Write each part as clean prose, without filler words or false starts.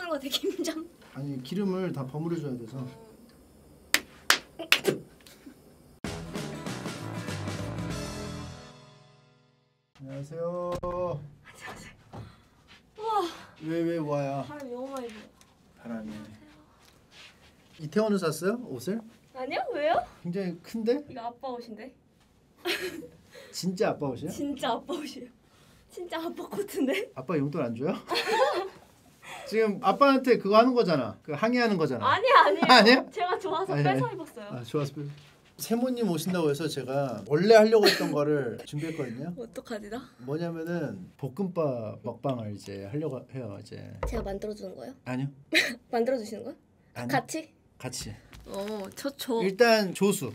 것 같아 김장. 아니 기름을 다 버무려줘야 돼서. 안녕하세요. 안녕하세요. 우와. 왜 와야? 바람이 너무 많이 불어. 바람이. 이태원을 샀어요? 옷을? 아니요? 왜요? 굉장히 큰데? 이거 아빠 옷인데? 진짜 아빠 옷이야? 진짜 아빠 옷이에요. 진짜 아빠 코트인데? 아빠 용돈 안 줘요? 지금 아빠한테 그거 하는 거잖아. 그 항의하는 거잖아. 아니에요. 아니야? 제가 좋아서 아니, 뺏어 입었어요. 아, 좋았어. 세모님 오신다고 해서 제가 원래 하려고 했던 거를 준비했거든요. 어떡하지 나? 뭐냐면은 볶음밥 먹방을 이제 하려고 해요. 이제. 제가 만들어주는 거예요? 아니요. 만들어주시는 거예요? 아니요. 같이? 같이. 저. 일단 조수.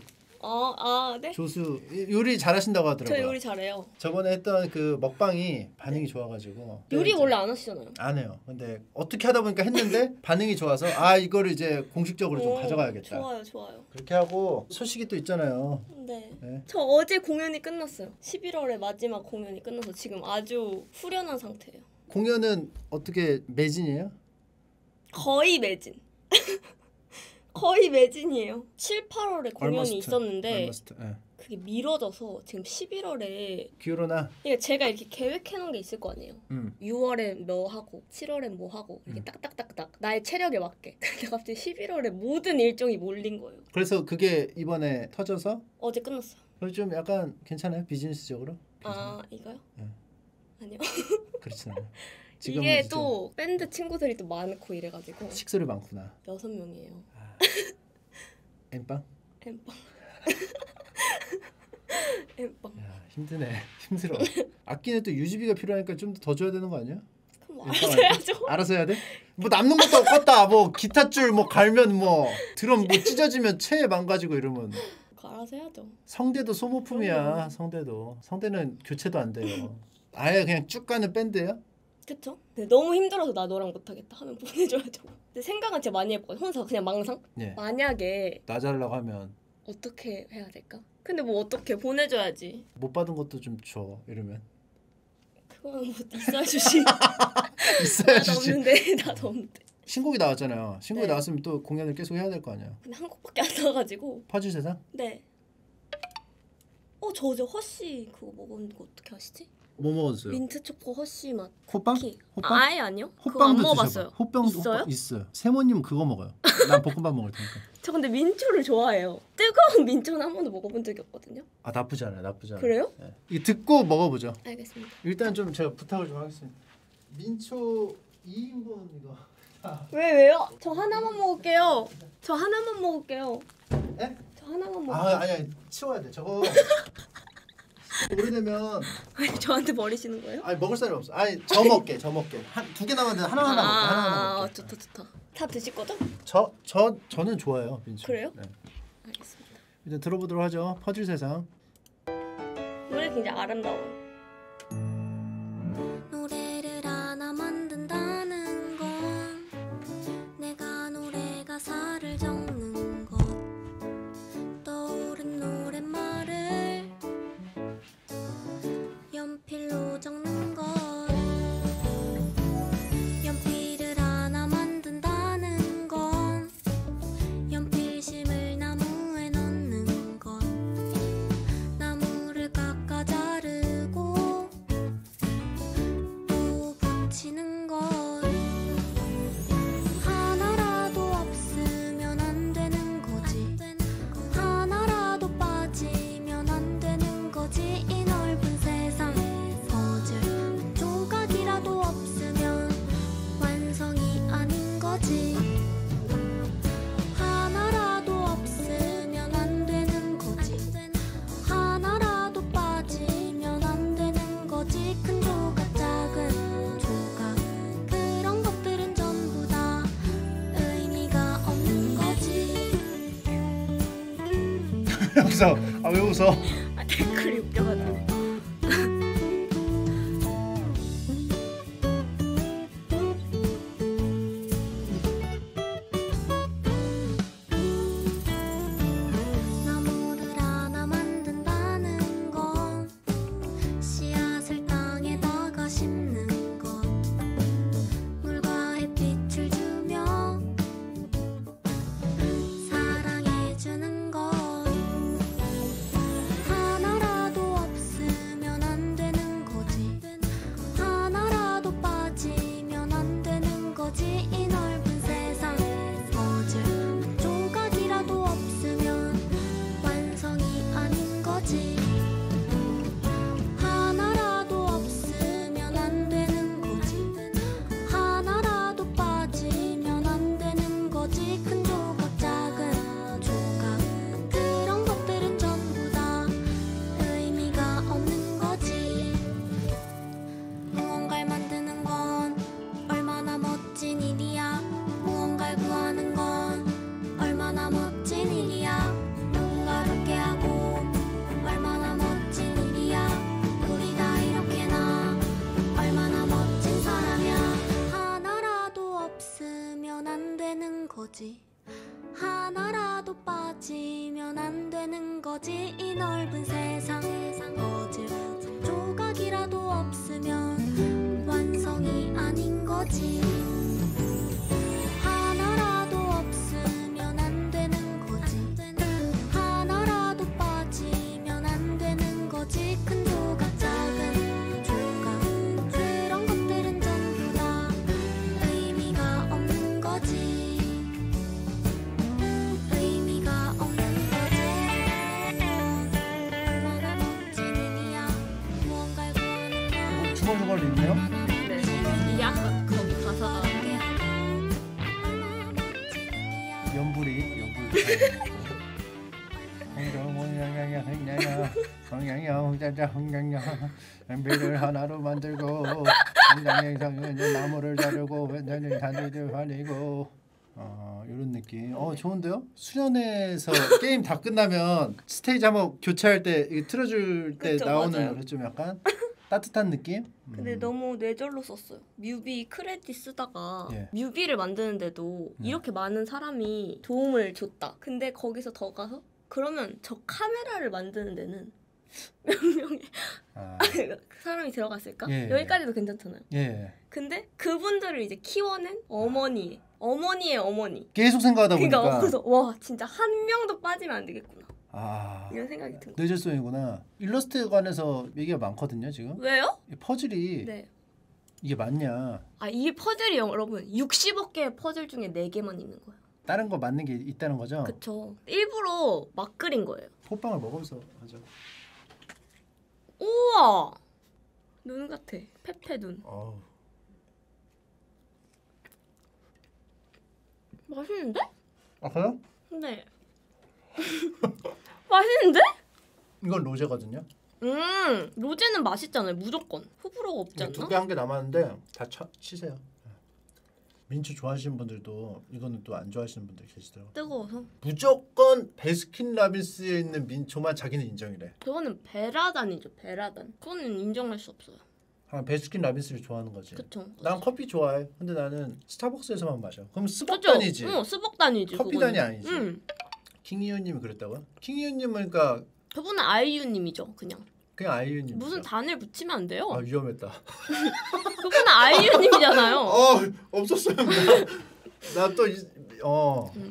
네? 조수 요리 잘하신다고 하더라고요. 저 요리 잘해요. 저번에 했던 그 먹방이 반응이 좋아가지고. 요리 원래 안 하시잖아요. 안 해요. 근데 어떻게 하다 보니까 했는데 반응이 좋아서 아 이거를 이제 공식적으로 좀 가져가야겠다. 좋아요. 그렇게 하고 소식이 또 있잖아요. 네. 저 어제 공연이 끝났어요. 11월에 마지막 공연이 끝나서 지금 아주 후련한 상태예요. 공연은 어떻게 매진이에요? 거의 매진. 거의 매진이에요. 7, 8월에 공연이 있었는데 그게 미뤄져서 지금 11월에 기울어나 그러니까 제가 이렇게 계획해 놓은 게 있을 거 아니에요. 6월에 뭐 하고 7월에 뭐 하고 이렇게 딱딱딱딱 나의 체력에 맞게. 근데 갑자기 11월에 모든 일정이 몰린 거예요. 그래서 그게 이번에 터져서 어제 끝났어요. 그럼 좀 약간 괜찮아요? 비즈니스적으로? 괜찮아요? 이거요? 네. 아니요. 그렇진 않아요. 이게 또 밴드 친구들이 또 많고 이래가지고 식솔이 많구나. 6명이에요. 엠빵? 엠빵. 엠빵. 야, 힘드네. 힘들어. 악기는 또 유지비가 필요하니까 좀 더 줘야 되는 거 아니야? 그럼 뭐 알아서 해야죠. 알아서 해야 돼? 뭐 남는 것도 없겠다. 뭐 기타 줄 뭐 갈면 뭐 드럼 뭐 찢어지면 채 망가지고 이러면 알아서 해야죠. 성대도 소모품이야. 성대는 교체도 안 돼요. 아예 그냥 쭉 가는 밴드예요? 그쵸? 근데 너무 힘들어서 나 너랑 못하겠다 하면 보내줘야죠. 근데 생각은 진짜 많이 해봤거든요. 혼자 그냥 망상? 네. 만약에 나 잘라고 하면 어떻게 해야 될까? 근데 뭐 어떻게 보내줘야지. 못 받은 것도 좀 줘 이러면 그건 뭐 있어야 주지. 있어야 주지. 나도 없는데. 신곡이 나왔잖아요. 신곡이 네. 나왔으면 또 공연을 계속 해야 될 거 아니야. 근데 한 곡밖에 안 나와가지고. 퍼즐 세상? 네. 저 어제 허쉬 그거 먹었는데 어떻게 아시지? 뭐 먹었어요? 민트 초코 허쉬 맛. 호빵? 쿠키. 호빵? 아예 아니요. 그거 안 호빵도 먹어봤어요. 드셔봐. 호빵도 있어요? 호빵 있어요. 세모님 그거 먹어요. 난 볶음밥 먹을 테니까. 저 근데 민초를 좋아해요. 뜨거운 민초는 한 번도 먹어본 적이 없거든요. 아 나쁘지 않아요. 그래요? 네. 이거 듣고 먹어보죠. 알겠습니다. 일단 좀 제가 부탁을 좀 하겠습니다. 민초 2인분 이거. 왜요? 저 하나만 먹을게요. 네? 저 하나만 먹을게요. 아니 치워야 돼. 저거 오래되면 아니 저한테 버리시는 거예요? 아니 먹을 사람이 없어. 아니 저 먹게. 한 2개 남았는데 하나 먹게. 좋다. 다 드실 거죠? 저는 좋아요. 민초. 그래요? 네. 알겠습니다. 일단 들어보도록 하죠. 퍼즐 세상. 노래 굉장히 아름다워요. 노래를 하나 만든다는 건 내가 노래 가사를 적는 것 떠오른 노랫말을 연필로 적는 것 연필을 하나 만든다는 건 연필심을 나무에 넣는 것 나무를 깎아 자르고 또 붙이는 것 하나라도 없으면 안 되는 거지 하나라도 빠지면 안 되는 거지 이 넓은 세상 퍼즐 한 조각이라도 없으면 완성이 아닌 거지 하나라도 없으면 안 되는 거지 하나라도 빠지면 안 되는 거지 큰 조각 작은 조각 그런 것들은 전부 다 의미가 없는 거지 왜 웃어? 왜 웃어? 댓글이 웃겨가지고. 나무를 하나 만든다는 건 씨앗을 땅에다가 심는 것 물과 햇빛을 주고 거지. 하나라도 빠지면 안 되는 거지. 이 넓은 세상 퍼즐 조각이라도 없으면 완성이 아닌 거지. 하나라도 없으면 안 되는 거지. 하나라도 빠지면 안 되는 거지. 큰 조각 작은 조각 그런 것들은 전부 다 의미가 없는 거지. 의미가 없는 거지. 얼마나 멋진 의미야. 무언가를 구하는 건 주걸주걸 있네요? 네. 이게 아까 거기 가사가 얼마나 멋진 의미야. 연불이 연비를 하나로 만들고 상상의 나무를 자르고 단지를 화내고 이런 느낌. 좋은데요? 수련회에서 게임 다 끝나면 스테이지 한번 교체할 때 이게 틀어줄 때 그쵸, 나오는 맞아요. 좀 약간 따뜻한 느낌? 근데 너무 뇌절로 썼어요. 뮤비 크레딧 쓰다가 예. 뮤비를 만드는데도 이렇게 많은 사람이 도움을 줬다. 근데 거기서 더 가서 그러면 저 카메라를 만드는 데는 몇 명의 사람이 들어갔을까? 예. 여기까지도 괜찮잖아요. 예. 근데 그분들을 이제 키워낸 어머니의 어머니. 계속 생각하다 그러니까 보니까 그래서 와 진짜 한 명도 빠지면 안 되겠구나. 아 이런 생각이 든 거예요. 뇌절성이구나. 일러스트에 관해서 얘기가 많거든요 지금. 왜요? 이 퍼즐이 네. 이게 맞냐? 이 퍼즐이 여러분 60억 개의 퍼즐 중에 4개만 있는 거예요. 다른 거 맞는 게 있다는 거죠? 그쵸. 일부러 막 그린 거예요. 호빵을 먹으면서 하죠. 우와! 눈 같아. 페페 눈. 어우. 맛있는데? 아 그래요? 네. 맛있는데? 이건 로제거든요. 로제는 맛있잖아요. 무조건. 호불호가 없지 않나? 두 개 한 개 남았는데 다 치세요. 민초 좋아하시는 분들도 이거는 또 안 좋아하시는 분들 계시더라고요. 뜨거워서. 무조건 베스킨라빈스에 있는 민초만 자기는 인정이래. 그거는 베라단이죠. 베라단. 그거는 인정할 수 없어요. 베스킨라빈스를 좋아하는 거지. 그쵸. 난 커피 좋아해. 근데 나는 스타벅스에서만 마셔. 그럼 그쵸? 스벅단이지. 스벅단이지. 커피단이 그거는. 아니지. 킹이유님이 그랬다고요? 킹이유님은 그러니까 그분은 아이유님이죠. 그냥 아이유님. 무슨 단을 붙이면 안 돼요. 위험했다. 그분은 아이유님이잖아요. 없었어요. 나또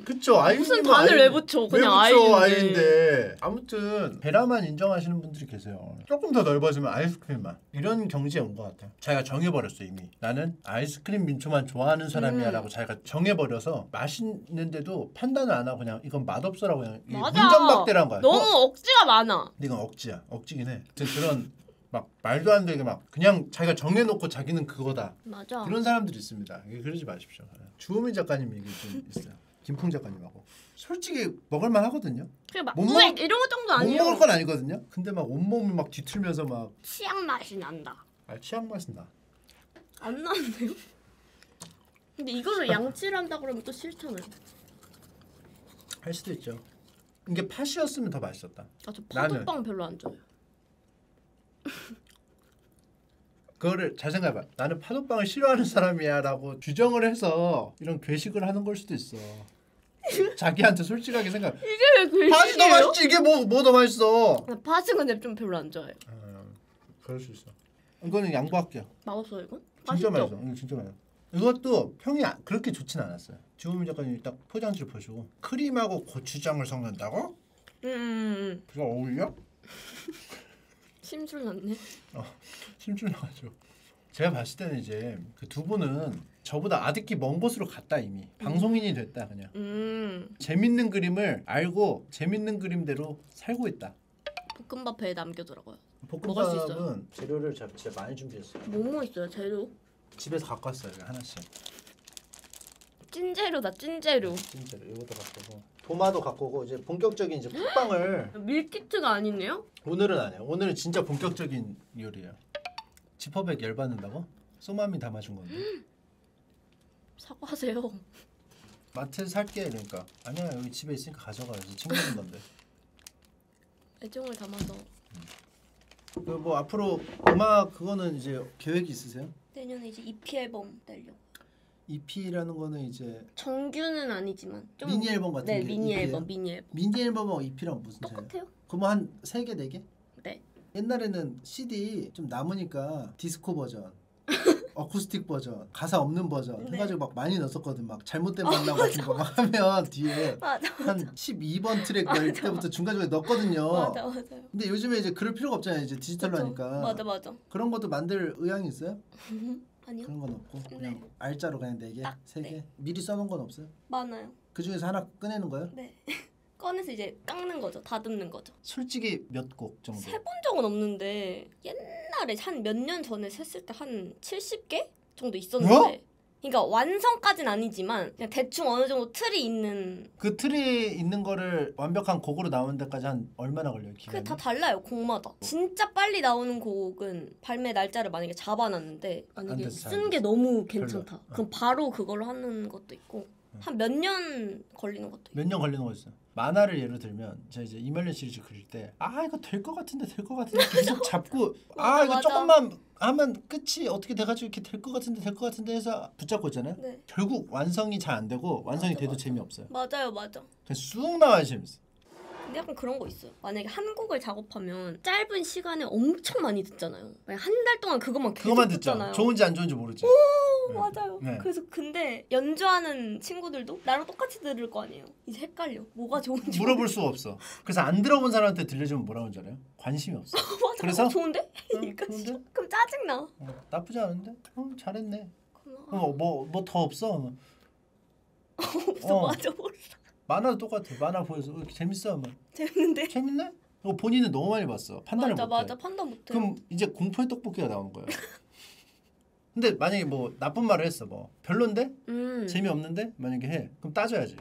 그쵸. 무슨 단을 왜 붙여? 그냥 아이인데. 아무튼 베라만 인정하시는 분들이 계세요. 조금 더 넓어지면 아이스크림만. 이런 경지에 온 것 같아. 자기가 정해버렸어 이미. 나는 아이스크림 민초만 좋아하는 사람이야라고 자기가 정해버려서 맛있는데도 판단을 안 하고 그냥 이건 맛없어라고 그냥 문전박대란 거야. 너무 억지가 많아. 이건 억지야. 억지긴 해. 그런 막 말도 안 되게 막 그냥 자기가 정해놓고 자기는 그거다. 맞아. 그런 사람들이 있습니다. 그러지 마십시오. 주호민 작가님 얘기 좀 있어요. 김풍 작가님하고 솔직히 먹을만 하거든요. 막 못 이런 거 정도 못 아니에요. 먹을 건 아니거든요. 근데 막 온몸이 막 뒤틀면서 막 치약 맛이 난다. 치약 맛은 나. 안 나는데요? 근데 이걸로 양치를 한다 그러면 또 싫잖아요. 할 수도 있죠. 이게 팥이었으면 더 맛있었다. 저 파도빵 별로 안 좋아해요. 그거를 잘 생각해봐. 나는 파도빵을 싫어하는 사람이야라고 규정을 해서 이런 괴식을 하는 걸 수도 있어. 자기한테 솔직하게 생각. 이게 왜 괴식이에요? 팥이 더 맛있지. 이게 뭐 더 맛있어. 팥은 근데 좀 별로 안 좋아해요. 그럴 수 있어. 이거는 양보할게요. 맛없어요 이건? 진짜 맛있죠? 맛있어. 진짜 맛있어. 이것도 평이 그렇게 좋진 않았어요. 주호민 작가님이 딱 포장지를 보시고 크림하고 고추장을 섞는다고? 그거 어울려? 심술 났네. 심술 나가죠. 제가 봤을 때는 이제 그 두 분은 저보다 아득히 먼 곳으로 갔다 이미. 방송인이 됐다 그냥. 재밌는 그림을 알고 재밌는 그림대로 살고 있다. 볶음밥 배에 남겨두라고요. 먹을 수 있어요. 볶음밥은 재료를 진짜 많이 준비했어요. 뭐뭐 있어요 재료? 집에서 갖고 왔어요 하나씩. 찐재료다 찐재료. 찐재료 이것도 갖고 오고 도마도 갖고 오고 이제 본격적인 이제 쿡방을 밀키트가 아니네요? 오늘은 안 해요. 오늘은 진짜 본격적인 요리예요. 지퍼백 열받는다고? 소마미 담아준 건데. 사과하세요. 마트에서 살게 그러니까. 아니야 여기 집에 있으니까 가져가야지. 챙겨준 건데. 애정을 담아서. 그 뭐 앞으로 음악 그거는 이제 계획이 있으세요? 내년에 이제 EP 앨범 내려고. EP라는 거는 이제 정규는 아니지만 좀 미니 앨범 같은 네, 게 미니 EP예요? 앨범, 미니 앨범. 미니 앨범하고 EP랑 무슨 차이야? 똑같아요. 그럼 한 3개, 4개? 네. 옛날에는 CD 좀 남으니까 디스코 버전, 어쿠스틱 버전, 가사 없는 버전 네. 해가지고 막 많이 넣었었거든. 막 잘못된 만남 같은 거 막 하면 뒤에 맞아. 한 12번 트랙 낼 때부터 중간중간에 넣었거든요. 맞아요. 근데 요즘에 이제 그럴 필요가 없잖아요. 이제 디지털로 그쵸. 하니까. 맞아. 그런 것도 만들 의향이 있어요? 아니요. 그런 건 없고 그냥 네. 알짜로 그냥 4개, 딱, 3개. 네. 미리 써놓은 건 없어요? 많아요. 그 중에서 하나 꺼내는 거예요? 네. 꺼내서 이제 깎는 거죠. 다듬는 거죠. 솔직히 몇 곡 정도? 세본 적은 없는데 옛날에 한 몇 년 전에 셌을 때 한 70개 정도 있었는데. 뭐? 그러니까 완성까지는 아니지만 그냥 대충 어느 정도 틀이 있는. 그 틀이 있는 거를 완벽한 곡으로 나오는 데까지 한 얼마나 걸려요? 그게 기간이? 다 달라요. 곡마다. 진짜 빨리 나오는 곡은 발매 날짜를 만약에 잡아놨는데 만약에 됐어, 쓴 안 게 됐어. 너무 괜찮다. 별로야. 그럼 바로 그걸로 하는 것도 있고 한 몇 년 걸리는 것도 있고. 몇 년 걸리는 거 있어요. 만화를 예를 들면 제가 이제 이말년 시리즈 그릴 때 이거 될 것 같은데 계속 잡고 이거 맞아. 조금만 하면 끝이 어떻게 돼가지고 이렇게 될 것 같은데 해서 붙잡고 있잖아요. 네. 결국 완성이 잘 안 되고 완성이 맞아, 돼도 맞아. 재미없어요. 맞아. 그냥 쑥 나와야 재밌어. 근데 약간 그런 거 있어요. 만약에 한 곡을 작업하면 짧은 시간에 엄청 많이 듣잖아요. 한 달 동안 그것만 계속 그거만 듣죠. 듣잖아요. 좋은지 안 좋은지 모르죠. 네. 맞아요. 네. 그래서 근데 연주하는 친구들도 나랑 똑같이 들을 거 아니에요. 이제 헷갈려. 뭐가 좋은지 물어볼 수가 없어. 그래서 안 들어본 사람한테 들려주면 뭐라고 하는지 알아요? 관심이 없어. 맞아. 그래서? 좋은데? 그러니까 좋은데? 그럼 짜증나. 나쁘지 않은데? 잘했네. 그럼 뭐 더 없어? 없어. 맞아. 몰라. 만화도 똑같아. 만화 보여서 재밌어. 재밌는데? 재밌네? 이거 본인은 너무 많이 봤어. 판단을 못해. 맞아. 판단 못해. 그럼 이제 공포의 떡볶이가 나오는 거야. 근데 만약에 뭐 나쁜 말을 했어. 뭐 별론데? 재미없는데? 만약에 해. 그럼 따져야지.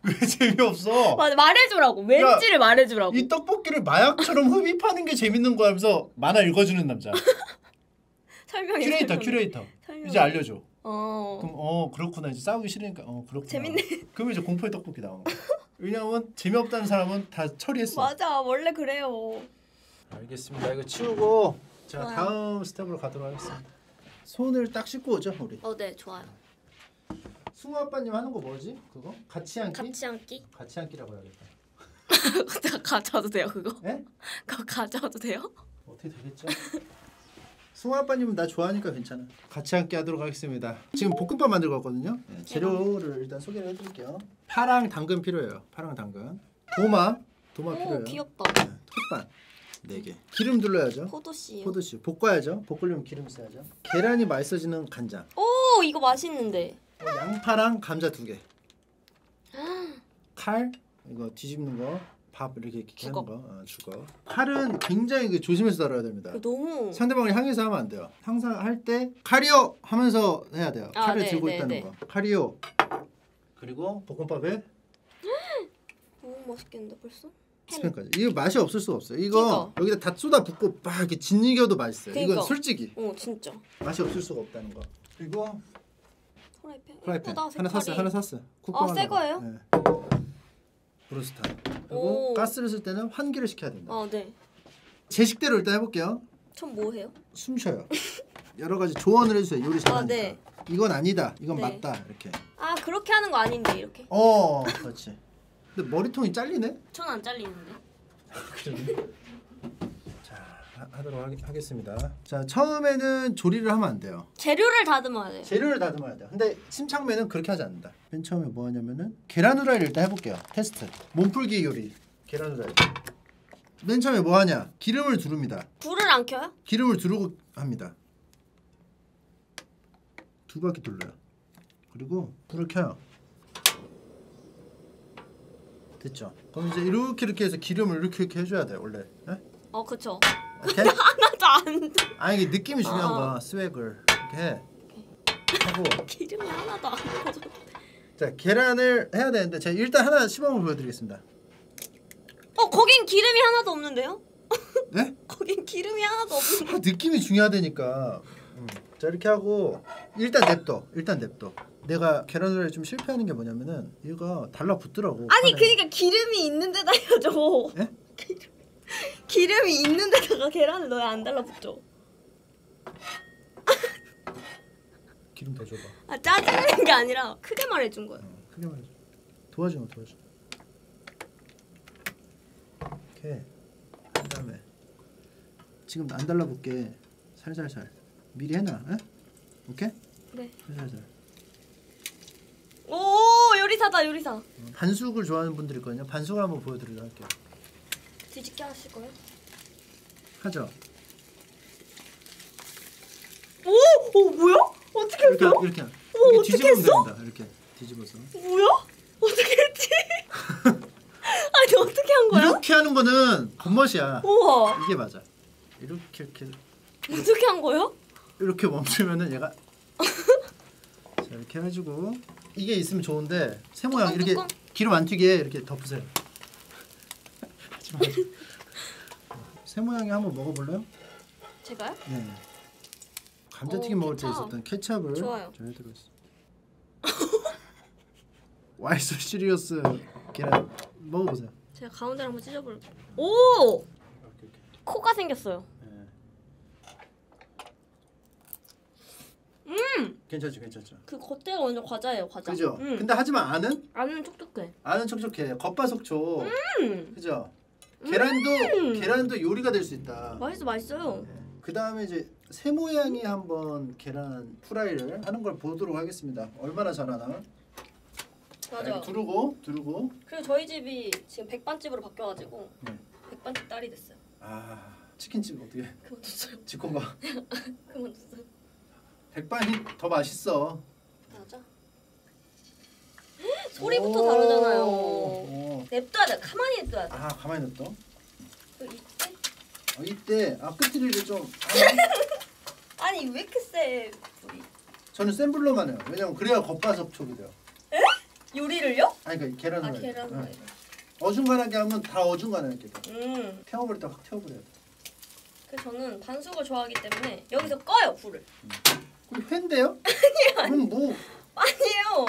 왜 재미없어? 맞아. 말해주라고. 왠지를 말해주라고. 이 떡볶이를 마약처럼 흡입하는 게 재밌는 거야 하면서 만화 읽어주는 남자. 설명해. 큐레이터. 설명해. 이제 알려줘. 어. 그럼 그렇구나. 이제 싸우기 싫으니까 그렇구나. 재밌네. 그럼 이제 공포의 떡볶이 나오는 거야. 왜냐면 재미없다는 사람은 다 처리했어. 맞아. 원래 그래요. 알겠습니다. 이거 치우고 자 좋아요. 다음 스텝으로 가도록 하겠습니다. 손을 딱 씻고 오죠 우리. 네. 좋아요. 승우 아빠님 하는 거 뭐지? 그거? 같이 앉기? 같이 앉기? 같이 앉기라고 해야겠다. 가져와도 돼요 그거? 예? 그거 가져와도 돼요? 어떻게 되겠죠? 승우 아빠님은 나 좋아하니까 괜찮아. 같이 앉기 하도록 하겠습니다. 지금 볶음밥 만들고 왔거든요. 네, 재료를 일단 소개를 해드릴게요. 파랑 당근 필요해요. 파랑 당근. 도마 필요해요. 오 귀엽다. 네, 톳반 4개. 기름 둘러야죠. 포도씨. 포도씨 볶아야죠. 볶으려면 기름 써야죠. 계란이 맛있어지는 간장. 오 이거 맛있는데. 양파랑 감자 2개. 칼 이거 뒤집는 거. 밥 이렇게 하는 거. 죽어. 칼은 굉장히 조심해서 다뤄야 됩니다. 너무. 상대방을 향해서 하면 안 돼요. 항상 할 때 칼이요 하면서 해야 돼요. 칼을 네, 들고 네, 있다는 네. 거. 칼이요. 그리고 볶음밥에 너무 맛있겠는데 벌써? 스팸까지. 이거 맛이 없을 수가 없어요. 이거 그러니까. 여기다 다 쏟아 붓고 막 이렇게 짓이겨도 맛있어요. 그러니까. 이건 솔직히 진짜. 맛이 없을 수가 없다는 거. 그리고 프라이팬 예쁘다, 하나 색깔이. 샀어요. 새 거예요? 네. 브루스타. 그리고 오. 가스를 쓸 때는 환기를 시켜야 된다. 네. 제 식대로 일단 해볼게요. 전 뭐 해요? 숨 쉬어요. 여러 가지 조언을 해주세요. 요리 잘하니까. 네. 이건 아니다. 이건 네. 맞다. 이렇게. 그렇게 하는 거 아닌데 이렇게. 그렇지. 근데 머리통이 잘리네? 전 안 잘리는데. 그러네. 자, 하도록 하겠습니다. 자, 처음에는 조리를 하면 안 돼요. 재료를 다듬어야 돼요. 재료를 다듬어야 돼요. 근데 심창맨은 그렇게 하지 않는다. 맨 처음에 뭐 하냐면은 계란 후라이를 일단 해볼게요. 테스트. 몸풀기 요리. 계란 후라이. 맨 처음에 뭐 하냐? 기름을 두릅니다. 불을 안 켜요? 기름을 두르고 합니다. 2바퀴 돌려요. 그리고 불을 켜요. 됐죠? 그럼 이제 이렇게 해서 기름을 이렇게 해줘야 돼요. 원래. 네? 그쵸. 오케이? 하나도 안. 이게 느낌이 중요한 거야. 스웩을 이렇게 해. 하고 기름이 하나도 안 퍼져. 자 계란을 해야 되는데 제가 일단 하나 시범을 보여드리겠습니다. 거긴 기름이 하나도 없는데요? 네? 거긴 기름이 하나도 없는데. 느낌이 중요하다니까. 자 이렇게 하고 일단 냅둬. 내가 계란 후라이 좀 실패하는 게 뭐냐면은 얘가 달라붙더라고. 아니 판에. 그러니까 기름이 있는 데다 해야죠. 예? 기름이 있는 데다가 계란을 넣어야 안 달라붙죠. 기름 더 줘봐. 아 짜증낸 게 아니라 크게 말해준 거예요. 크게 말해줘. 도와줘. 오케이. 그다음에 지금 안 달라붙게 살살살 미리 해놔. 에? 오케이? 네. 살살살. 오 요리사다 요리사. 반숙을 좋아하는 분들 있거든요. 반숙을 한번 보여드리도록 할게요. 뒤집게 하실 거예요? 하죠. 오 뭐야? 어떻게 이렇게 했어? 이렇게. 오, 이렇게 어떻게 뒤집으면 했어? 됩니다. 이렇게 뒤집어서. 뭐야? 어떻게 했지? 아니 어떻게 한 거야? 이렇게 하는 거는 본멋이야. 우와 이게 맞아. 이렇게 어떻게 한 거예요? 이렇게 멈추면은 얘가 자 이렇게 해가지고 이게 있으면 좋은데 새 모양 뚜껑, 이렇게 뚜껑. 기름 안 튀게 이렇게 덮으세요. 하지 마. 새 모양이 한번 먹어볼래요? 제가요? 네. 감자튀김 먹을 때 케찹. 있었던 케찹을 좋아요. 잘 들어있어. Why so serious? 계란 먹어보세요. 제가 가운데를 한번 찢어볼게요. 오 코가 생겼어요. 괜찮죠. 그 겉에가 완전 과자예요 과자. 그죠? 근데 하지만 안은 촉촉해. 안은 촉촉해. 겉바속촉. 그죠? 음. 계란도 요리가 될 수 있다. 맛있어요. 그 다음에 이제 새 모양이 한번 계란 프라이를 하는 걸 보도록 하겠습니다. 얼마나 잘하나? 맞아. 두르고. 그리고 저희 집이 지금 백반집으로 바뀌어가지고 네. 백반집 딸이 됐어요. 아 치킨집 어떻게? 그만뒀어요. 지콘바. 그만뒀어요. 백반이 더 맛있어. 맞아. 소리부터 다르잖아요. 오. 냅둬야 돼. 가만히 냅둬야 돼. 아 가만히 냅둬. 그 이때? 이때 끝을 좀. 아니 왜 이렇게 세 불이? 저는 센 불로만 해요. 왜냐면 그래야 겉바속촉이 돼요. 요리를요? 아니 그러니까 계란 후라이. 계란 후라이. 어중간하게 하면 다 어중간하게 돼. 태워버릴 때 확 태워버려야 돼. 그래서 저는 반숙을 좋아하기 때문에 여기서 꺼요 불을. 그럼 회인데요? 그럼 뭐? 아니에요.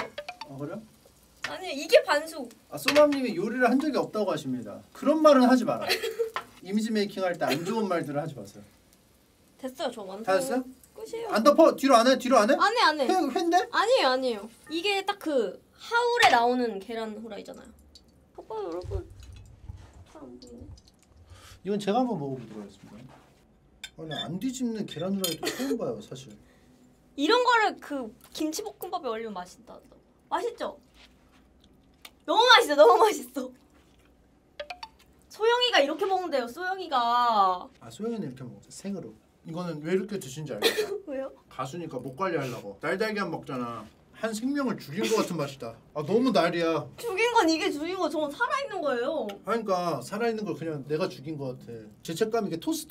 그래요? 아니에요. 이게 반숙. 소맘님이 요리를 한 적이 없다고 하십니다. 그런 말은 하지 마라. 이미지 메이킹 할 때 안 좋은 말들을 하지 마세요. 됐어요. 저 완성. 다 됐어요? 끝이에요. 안 덮어? 뒤로 안 해? 뒤로 안 해? 안 해. 회인데? 아니에요. 이게 딱 그 하울에 나오는 계란 후라이잖아요. 봐봐요 여러분. 잘 안 보이네. 이건 제가 한번 먹어보도록 하겠습니다. 아니 안 뒤집는 계란 후라이도 처음 봐요 사실. 이런 거를 그 김치볶음밥에 올리면 맛있다. 맛있죠? 너무 맛있어. 소영이가 이렇게 먹는데요. 소영이가. 소영이는 이렇게 먹자 생으로. 이거는 왜 이렇게 드신지 알겠다. 왜요? 가수니까 목 관리하려고. 날달걀 먹잖아. 한 생명을 죽인 것 같은 맛이다. 너무 날이야. 죽인 건 이게 죽인 거 저건 살아있는 거예요. 그러니까 살아있는 걸 그냥 내가 죽인 것 같아. 죄책감 이게 토스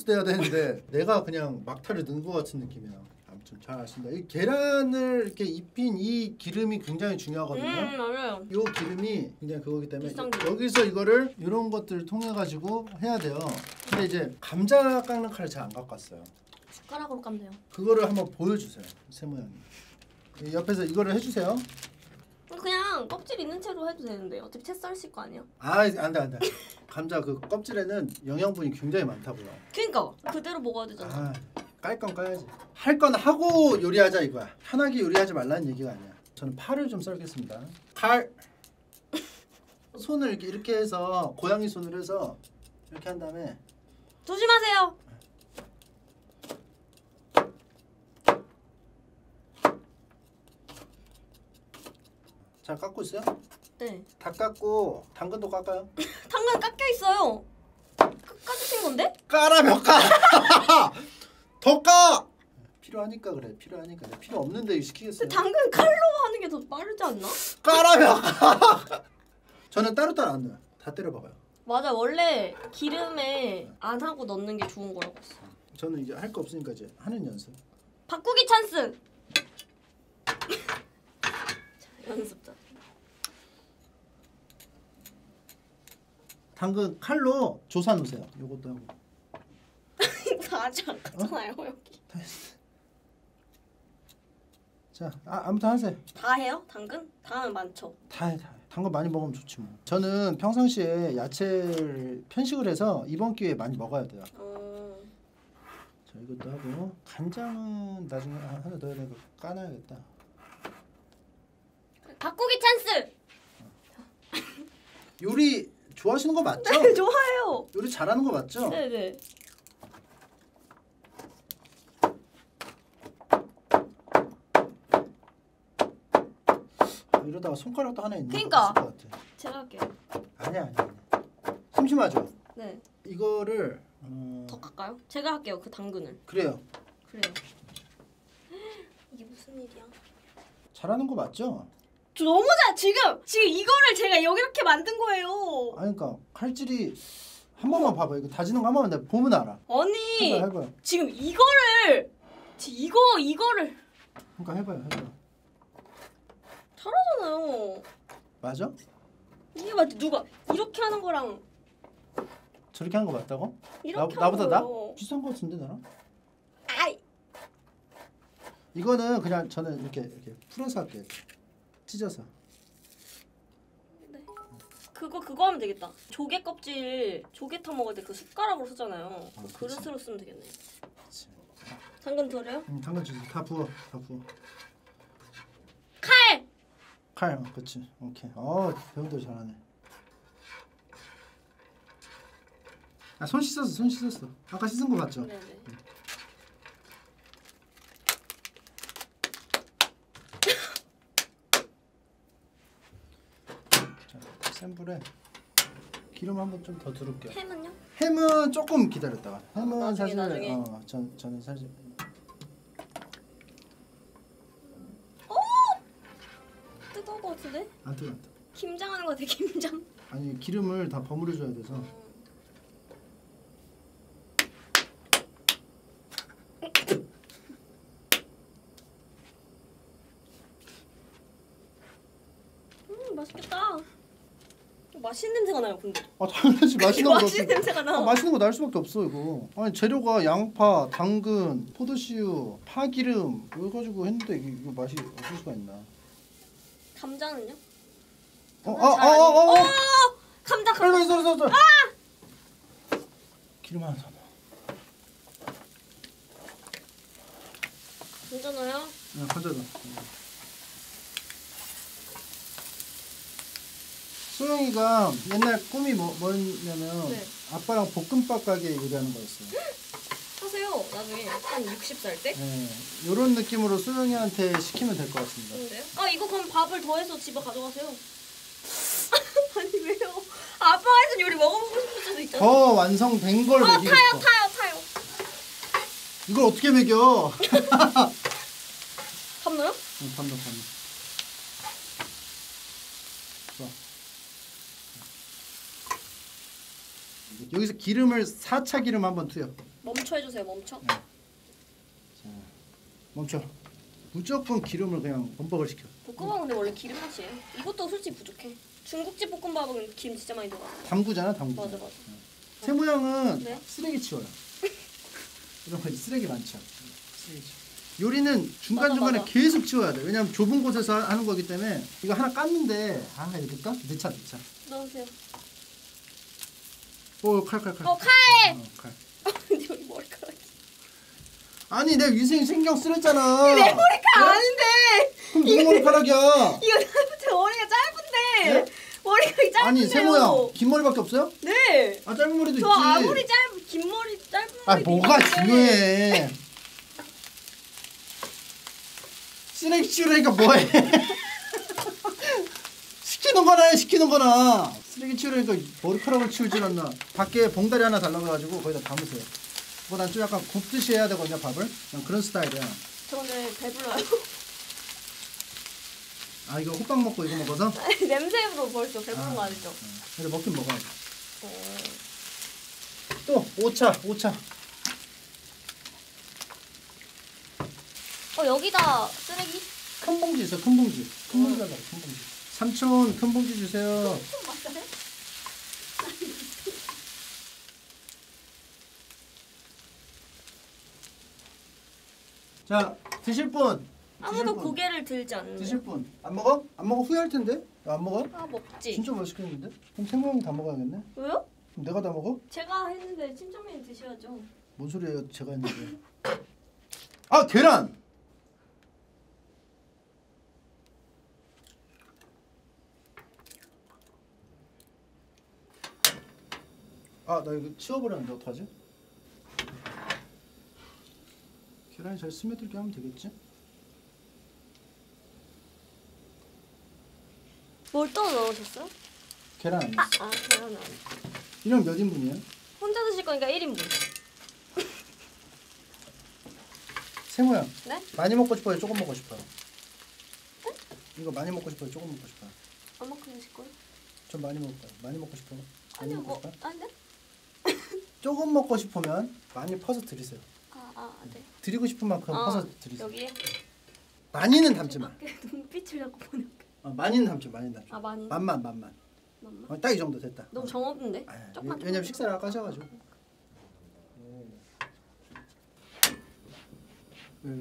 돼야 되는데 내가 그냥 막타를 넣은 것 같은 느낌이야. 아무튼 잘 아십니다. 이 계란을 이렇게 입힌 이 기름이 굉장히 중요하거든요. 맞아요. 이 기름이 굉장히 그거기 때문에 비싼 기름. 여기서 이거를 이런 것들을 통해 가지고 해야 돼요. 근데 이제 감자 깎는 칼을 잘 안 갖고 왔어요. 숟가락으로 까면 돼요. 그거를 한번 보여주세요. 새 모양이. 옆에서 이거를 해주세요. 그냥 껍질 있는 채로 해도 되는데 어차피 채 썰실 거 아니에요? 안돼. 감자 그 껍질에는 영양분이 굉장히 많다고요. 그니까 그대로 먹어야 되잖아. 깔 건 까야지. 할 건 하고 요리하자 이거야. 편하게 요리하지 말라는 얘기가 아니야. 저는 파를 좀 썰겠습니다. 칼. 손을 이렇게 해서 고양이 손으로 해서 이렇게 한 다음에 조심하세요. 잘 깎고 있어요? 네. 다 깎고 당근도 깎아요? 당근 깎여 있어요. 까주신 건데? 까라며 까! 더 까! 필요하니까 그래. 필요하니까. 필요 없는데 시키겠어요. 당근 칼로 하는 게 더 빠르지 않나? 까라며 까! 저는 따로따로 안 넣어요. 다 때려 박아요. 맞아. 원래 기름에 안 하고 넣는 게 좋은 거라고 했어. 저는 이제 할 거 없으니까 이제 하는 연습. 바꾸기 찬스. 연습자. 당근 칼로 조사 놓으세요. 요것도 하고. 다 하지 않았잖아요 여기. 다 했어. 자, 아무튼 하세요. 다 해요? 당근? 다 하면 많죠. 다 해. 당근 많이 먹으면 좋지 뭐. 저는 평상시에 야채를 편식을 해서 이번 기회에 많이 먹어야 돼요. 자 이것도 하고 간장은 나중에 하나 넣어야 되니까 까놔야겠다. 바꾸기 찬스. 요리 좋아하시는 거 맞죠? 네, 좋아해요. 요리 잘하는 거 맞죠? 네네. 이러다가 손가락도 하나 있는 그러니까. 것 같아. 제가 할게요. 아니야. 심심하죠? 네. 이거를 더 갈까요? 제가 할게요. 그 당근을. 그래요. 그래요. 이게 무슨 일이야? 잘하는 거 맞죠? 저 너무 잘 지금 이거를 제가 여기 이렇게 만든 거예요. 아니 그러니까 칼질이 한 번만 봐봐. 이거 다지는 거 한 번만 내가 보면 알아. 아니 해봐요. 지금 이거를 이거를 그러니까 해봐요. 잘하잖아요. 맞아? 이게 맞지? 누가 이렇게 하는 거랑 저렇게 한 거 맞다고? 이렇게 나보다 하는 나? 거예요. 비슷한 거 같은데 나랑? 아이 이거는 그냥 저는 이렇게 풀어서 할게요. 찢어서. 네. 그거 하면 되겠다. 조개 껍질 조개탕 먹을 때 그 숟가락으로 쓰잖아요. 그치. 그릇으로 쓰면 되겠네. 그치. 당근 덜어요? 당근 주세요. 다 부어. 칼! 칼. 그렇지. 오케이. 배운 대로 잘하네. 손 씻었어. 아까 씻은 거 맞죠? 네네. 자, 센 불에 기름 한번 좀 더 두를게요. 햄은요? 햄은 조금 기다렸다가. 햄은 나중에, 사실 나중에. 저는 사실 뜨거울 것 같은데? 안 뜨거. 김장하는 거 같아. 김장. 아니 기름을 다 버무려 줘야 돼서. 맛있겠다. 맛있는 냄새가 나요, 근데. 당연하지. 맛있는 거 맛있는 냄새가 나. 맛있는 거 날 수밖에 없어 이거. 아니 재료가 양파, 당근, 포도씨유, 파기름 이거 가지고 했는데 이거 맛이 없을 수가 있나? 감자는요? 어. 감자. 썰. 기름 하나 더 넣어. 감자 넣어요? 네, 감자 넣어. 소영이가 옛날 꿈이 뭐였냐면 네. 아빠랑 볶음밥 가게 요리하는 거였어요. 하세요. 나중에 한 60살 때. 네, 이런 느낌으로 소영이한테 시키면 될 것 같습니다. 좋은데요? 이거 그럼 밥을 더해서 집에 가져가세요. 아니 왜요? 아빠가 해준 요리 먹어보고 싶을 수도 있잖아. 더 완성된 걸 먹이겠어. 타요. 이걸 어떻게 먹여? 밥 넣어요? 응, 밥 넣어. 좋아. 여기서 기름을 4차 기름 한번 투여. 멈춰 해주세요. 멈춰. 네. 자, 멈춰. 무조건 기름을 그냥 범벅을 시켜. 볶음밥은 근데 원래 기름 맛이에요. 이것도 솔직히 부족해. 중국집 볶음밥은 기름 진짜 많이 들어가. 담그잖아. 맞아. 새 모양은 네? 쓰레기 치워요. 이런 거 쓰레기 많죠. 쓰레기 치워. 요리는 중간중간에 맞아. 계속 치워야 돼. 왜냐면 좁은 곳에서 하는 거기 때문에 이거 하나 깠는데 이거 넣을까? 넣자. 넣으세요. 칼. 칼! 칼. 근데 여기 머리카락이. 아니 내 위생 신경 쓰랬잖아. 내 머리카락 아닌데. 그럼 누구 머리카락이야? 이거 제 머리가 짧은데. 네? 머리카락이 짧은데요. 아니 새 모양 긴 머리밖에 없어요? 네. 짧은 머리도 있지. 저 아무리 긴 머리 짧은 머리. 뭐가 중요해? 쓰레기 치우라니까 뭐해? 시키는 거나 쓰레기 치우라니까 머리카락을 치우질 않나. 밖에 봉다리 하나 달라고 해가지고 거기다 담으세요. 난 좀 약간 굽듯이 해야 되거든요 밥을. 난 그런 스타일이야. 저 근데 배불러요. 이거 호빵 먹고 이거 먹어서? 냄새로 벌써 배부른 거 아니죠? 근데 먹긴 먹어야지. 또 5차. 여기다 쓰레기? 큰 봉지 있어. 큰 봉지 달라. 큰 봉지. 삼촌 큰 봉지 주세요. 맞아요? 자 드실 분. 아무도 고개를 들지 않는데. 드실 분. 안 먹어? 안 먹어 후회할 텐데. 안 먹어? 먹지. 진짜 맛있겠는데? 그럼 생명이 다 먹어야겠네. 왜요? 그럼 내가 다 먹어? 제가 했는데 친정맨이 드셔야죠. 뭔 소리예요? 제가 했는데. 아 계란. 아 나 이거 치워버렸는데 어떡하지? 계란이 잘 스며들게 하면 되겠지? 뭘 또 넣으셨어요? 계란 안 넣었어. 계란은 이랑 몇 인분이에요? 혼자 드실 거니까 1인분. 세모야. 네? 많이 먹고 싶어요? 조금 먹고 싶어요? 네? 이거 많이 먹고 싶어요? 조금 먹고 싶어요? 얼마큼 드실 거예요? 좀 많이 먹을 거예요. 많이 먹고 싶어요? 많이 아니요 먹고 뭐 싶어요? 아닌데? 조금 먹고 싶으면 많이 퍼서 드리세요. 네. 드리고 싶은 만큼 퍼서 드리세요. 여기에 많이는 담지 마. 눈빛을 자꾸 보내. 많이는 담지 마. 많이는 담지 마. 아 많이. 맛만. mamma. 딱 이 정도 됐다. 너무 정없는데? 조금만. 왜냐면 식사를 아까 하셔가지고.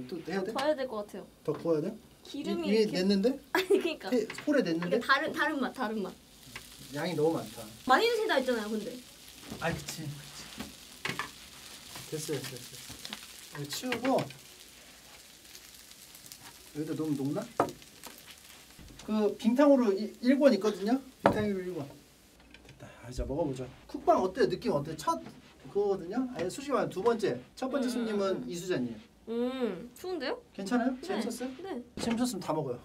또 해야 돼? 더 해야 될 것 같아요. 더 구워야 돼? 기름이 이미 이렇게... 냈는데? 아니 그러니까. 홀에 냈는데? 이게 다른 맛. 양이 너무 많다. 많이 드신다 했잖아요, 근데. 아 그치. 됐어요. 이거 치우고 여기다 넣으면 녹나? 그 빙탕으로 1권 있거든요. 빙탕으로 1권. 됐다. 이제 먹어보자. 쿡방 어때요? 느낌 어때요? 첫 그거거든요. 아니 솔직히 말하면 두 번째. 첫 번째 손님은 이수자님. 추운데요? 괜찮아요? 네. 재밌었어요? 네. 재밌었으면 다 먹어요.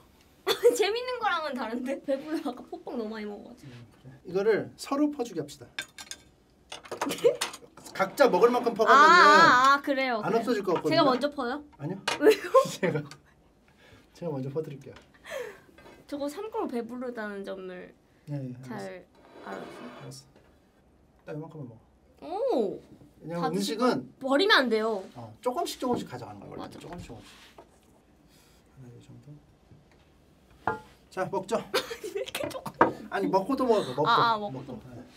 재밌는 거랑은 다른데? 배불러. 아까 뽀뽕 너무 많이 먹어가지고. 그래. 이거를 서로 퍼주기 합시다. 각자 먹을 만큼 퍼가면은 그래요. 안 없어질 것 같거든요. 제가 먼저 퍼요? 아니요. 왜요? 제가 먼저 퍼드릴게요. 저거 참고로 배부르다는 점을 네, 잘 알았어요. 알았어. 딱 이만큼만 먹어. 오. 왜냐면 음식은 버리면 안 돼요. 조금씩 가져가는 거예요. 맞아. 조금씩. 하나 이 정도. 자 먹죠. 왜 이렇게 조금? 아니 먹고도 먹어. 먹고. 먹고. 네.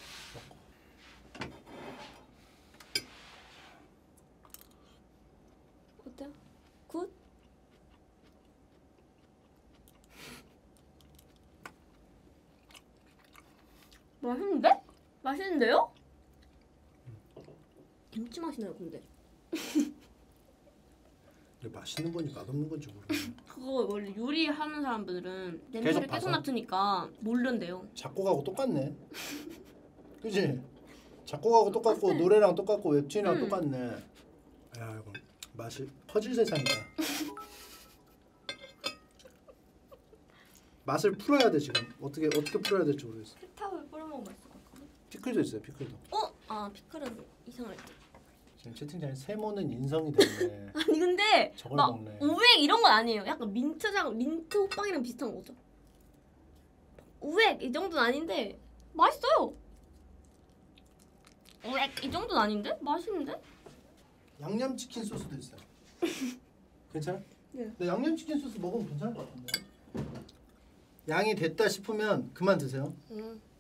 어때요? 굿? 맛있는데? 맛있는데요? 김치 맛이 나요, 근데. 이게 맛있는 건지 맛없는 건지 모르겠네. 그거 원래 요리하는 사람들은 계속 냄새를 봐서? 계속 맡으니까 모른대요. 작곡하고 똑같네. 그지? 작곡하고 똑같고 노래랑 똑같고 웹툰이랑 똑같네. 야 이거 맛이 퍼질 세상이다. 맛을 풀어야 돼 지금. 어떻게 풀어야 될지 모르겠어. 흑탑을 뿌려먹으면 맛있을 것 같거든. 피클도 있어요. 피클도. 피클은 이상할 때. 지금 채팅창에 세모는 인성이 됐네. 아니 근데 저걸 막 먹네. 우엑 이런 건 아니에요. 약간 민트 호빵이랑 비슷한 거죠. 우엑 이 정도는 아닌데 맛있어요. 우엑 이 정도는 아닌데 맛있는데? 양념치킨 소스도 있어요. 괜찮아? 네. 근데 양념치킨 소스 먹으면 괜찮을 것 같은데. 양이 됐다 싶으면 그만 드세요.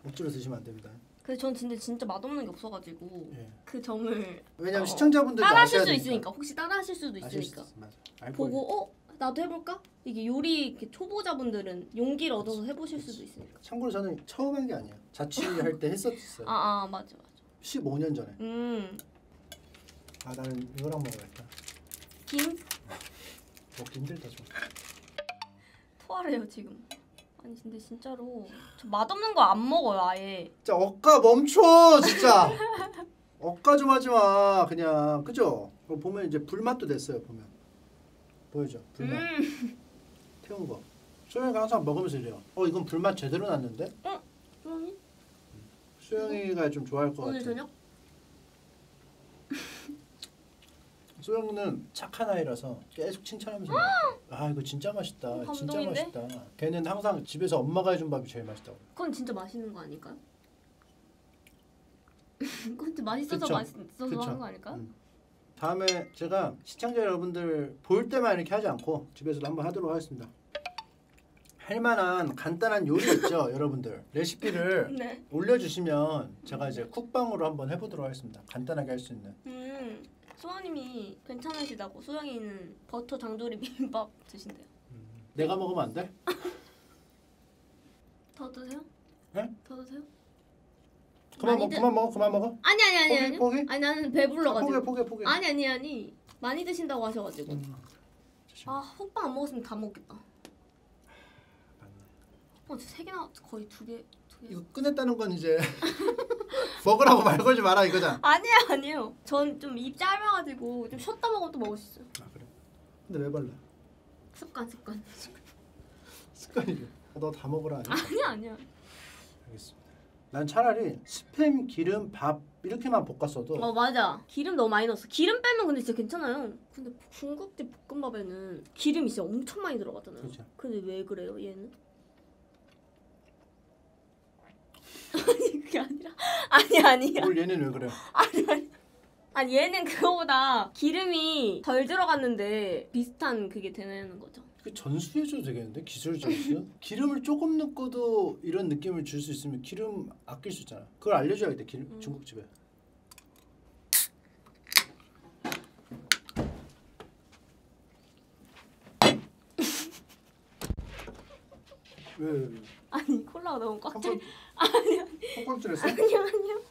억지로 드시면 안 됩니다. 근데 전 진짜 맛없는 게 없어가지고 예. 그 점을 왜냐면 시청자분들도 따라하실 아셔야 수 되니까. 있으니까 혹시 따라하실 수도 아실 수 있으니까 있어. 맞아. 알고 보고 나도 해볼까? 이게 요리 이렇게 초보자분들은 용기를 얻어서 해보실 수도 있으니까. 참고로 저는 처음 한 게 아니에요. 자취할 때 했었어요. 맞아. 15년 전에. 음. 나는 이거랑 먹어야겠다. 김? 먹기 힘들다 좀. 토하래요 지금. 아니 근데 진짜로 저 맛없는 거 안 먹어요 아예. 진짜 억까 멈춰 진짜. 억까 좀 하지 마 그냥. 그죠? 보면 이제 불맛도 냈어요 보면. 보이죠? 불맛. 태운 거. 수영이가 항상 먹으면서 이래요. 이건 불맛 제대로 났는데? 수영이? 수영이가 좀 좋아할 것 같아. 오늘 저녁? 소영이는 착한 아이라서 계속 칭찬하면서 이거 진짜 맛있다. 진짜 감동인데? 맛있다. 걔는 항상 집에서 엄마가 해준 밥이 제일 맛있다고. 그건 진짜 맛있는 거 아닐까요? 그건 진짜 맛있어서 그쵸. 맛있어서 그쵸. 하는 거 아닐까요? 다음에 제가 시청자 여러분들 볼 때만 이렇게 하지 않고 집에서도 한번 하도록 하겠습니다. 할 만한 간단한 요리 있죠 여러분들. 레시피를 네. 올려주시면 제가 이제 쿡방으로 한번 해보도록 하겠습니다. 간단하게 할 수 있는. 소아님이 괜찮으시다고 소영이는 버터 장조림 비빔밥 드신대요. 내가 먹으면 안 돼? 더 드세요? 네? 더 드세요? 그만 먹어. 아니. 포기? 아니 나는 배불러가지고. 포기. 아니. 많이 드신다고 하셔가지고. 아 호빵 안 먹었으면 다 먹겠다. 호빵 세 개나 거의 두 개. 이거 꺼냈다는 건 이제 먹으라고 말 걸지 마라 이거잖아. 아니에요. 전 좀 입 짧아가지고 좀 쉬었다 먹으면 또 먹을 수 있어요. 아 그래? 근데 왜 발라? 습관. 습관이래. 너 다 먹으라 아니야? 아니야. 알겠습니다. 난 차라리 스팸, 기름, 밥 이렇게만 볶았어도 맞아. 기름 너무 많이 넣었어. 기름 빼면 근데 진짜 괜찮아요. 근데 중국집 볶음밥에는 기름이 진짜 엄청 많이 들어가잖아요. 그렇죠. 근데 왜 그래요 얘는? 아니 그게 아니라 아니야. 뭘 얘는 왜 그래? 아니 얘는 그거보다 기름이 덜 들어갔는데 비슷한 그게 되는 거죠. 그 전수해줘도 되겠는데? 기술 전수? 기름을 조금 넣고도 이런 느낌을 줄 수 있으면 기름 아낄 수 있잖아. 그걸 알려줘야겠다. 중국집에. 왜? 아니 콜라가 너무 꽉 차. kokkok질했어? 아니요.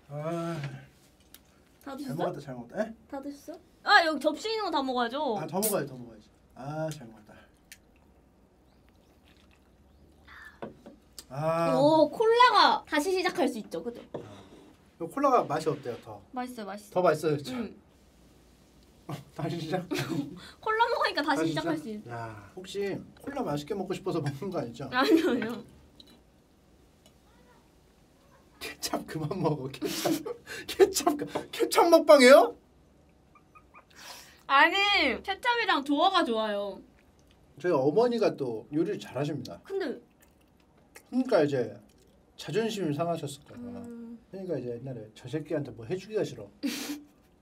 아, 다 잘 드셨어? 먹었다 잘 먹었다. 에? 다 드셨어? 아 여기 접시 있는 거 다 먹어야죠. 아, 더 먹어야지. 아, 잘 먹었다. 아, 오 콜라가 다시 시작할 수 있죠, 그죠? 이 콜라가 맛이 어때요? 맛있어요. 더 맛있어요. 다시 시작. 콜라 먹으니까 다시 시작할 수 시작? 있어. 야, 혹시 콜라 맛있게 먹고 싶어서 먹는 거 아니죠? 아니요. 케찹 그만 먹어. 케찹 먹방이에요? 아니 케찹이랑 조화가 좋아요. 저희 어머니가 또 요리를 잘하십니다. 근데 그러니까 이제 자존심이 상하셨을 거야. 그러니까 이제 옛날에 저 새끼한테 뭐 해주기가 싫어.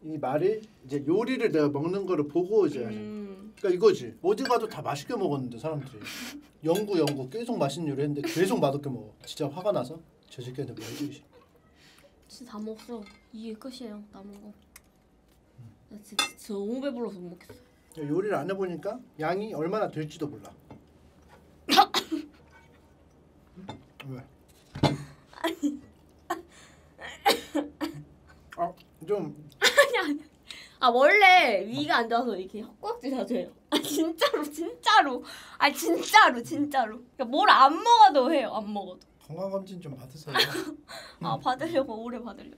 이 말이 이제 요리를 내가 먹는 거를 보고 이제 그러니까 이거지. 어디 가도 다 맛있게 먹었는데 사람들이 연구 계속 맛있는 요리 했는데 계속 맛없게 먹어. 진짜 화가 나서 저 새끼한테 뭐 해주기 싫어. 진짜 다 먹었어. 이게 끝이에요. 남은 거. 나 진짜 너무 배불러서 못 먹겠어. 요리를 안 해보니까 양이 얼마나 될지도 몰라. 왜? 좀 아니. 아 원래 위가 안 좋아서 이렇게 헛구역질 자주 해요. 진짜로. 진짜로. 그러니까 뭘 안 먹어도 해요. 안 먹어도. 건강검진 좀 받으세요. 받으려고 오래 받으려고.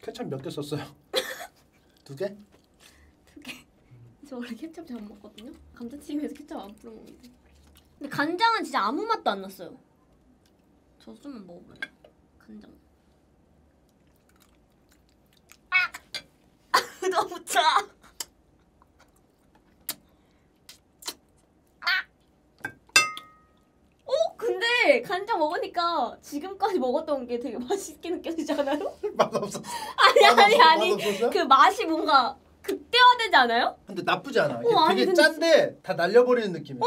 케찹 몇 개 썼어요? 2개? 2개. 저 원래 케찹 잘 안 먹거든요. 감자튀김에서 케찹 안 뿌려 먹는데. 근데 간장은 진짜 아무 맛도 안 났어요. 저 좀만 먹어봐요. 간장. 너무 짜. 근데 간장 먹으니까 지금까지 먹었던 게 되게 맛있게 느껴지지 않아요? 맛없었어. 아니. 맛없었어요? 그 맛이 뭔가 극대화되지 않아요? 근데 나쁘지 않아. 이게 아니, 되게 근데 짠데 다 날려버리는 느낌이야.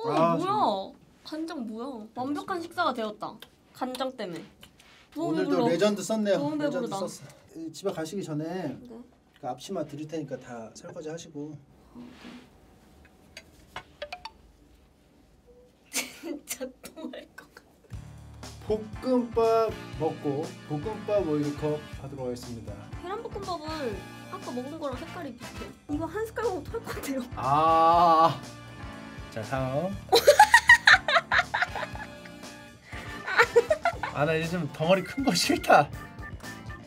아, 뭐야? 간장 뭐야? 완벽한 식사가 되었다. 간장 때문에. 너무 오늘도 배불러. 레전드 썼네요. 너무 레전드 배부르다. 썼어. 집에 가시기 전에 네. 그 앞치마 드릴 테니까 다 설거지 하시고. 진짜 통할 것 같아. 볶음밥 먹고 볶음밥 오일컵 하도록 하겠습니다. 계란볶음밥은 아까 먹은 거랑 색깔이 비슷해. 이거 한 숟갈 먹으면 토할 것 같아요. 아, 자 다음. 아, 나 요즘 덩어리 큰 거 싫다.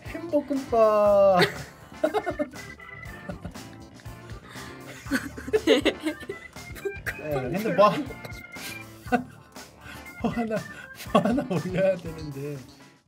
햄볶음밥. 근데 뭐 하나 올려야 되는데.